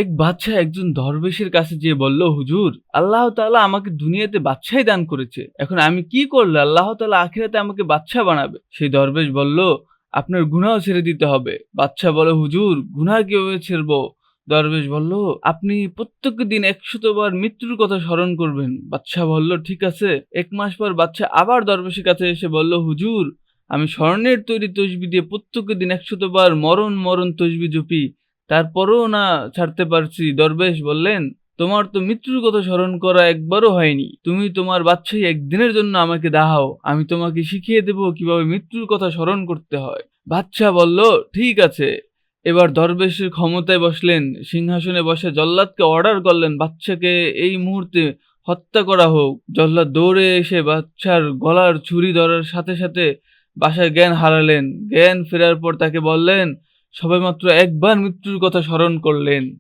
এক বাদশাহ একজন দরবেশের কাছে যেয়ে বলল, হুজুর, আল্লাহ তাআলা আমাকে দুনিয়াতে বাদশাহী দান করেছে। এখন আমি কি করলে আল্লাহ তাআলা আখিরাতে আমাকে বাদশাহ বানাবে? সেই দরবেশ বলল, আপনার গুনাহ ছেড়ে দিতে হবে। বাদশাহ বলে, হুজুর, গুনাহ কিভাবে ছেড়বো? দরবেশ বলল, আপনি প্রত্যেক দিন ১০০ বার মৃত্যুর কথা স্মরণ করবেন। বাদশাহ বলল, ঠিক আছে। ১ মাস পর বাদশাহ আবার দরবেশের কাছে এসে বলল, হুজুর, আমি স্বর্ণের তৈরি তসবিহ দিয়ে প্রত্যেক দিন ১০০ বার মরণ, মরণ তসবিহ জপি। তারপরেও না ছাড়তে পারছি। দরবেশ বললেন, তোমার তো মৃত্যুর কথা স্মরণ করা একবারও হয়নি। তুমি তোমার বাদশাহী একদিনের জন্য আমাকে দাও। আমি তোমাকে শিখিয়ে দেব কিভাবে মৃত্যুর কথা স্মরণ করতে হয়। বাদশাহ বলল, ঠিক আছে। এবার দরবেশের ক্ষমতায় বসলেন। সিংহাসনে বসে জল্লাদকে অর্ডার করলেন, বাদশাকে এই মুহূর্তে হত্যা করা হোক। জল্লাদ দৌড়ে এসে বাদশার গলার ছুরি ধরার সাথে সাথে বাসায় জ্ঞান হারালেন। জ্ঞান ফেরার পর তাকে বললেন, সবেমাত্র একবার মৃত্যুর কথা স্মরণ করলেন।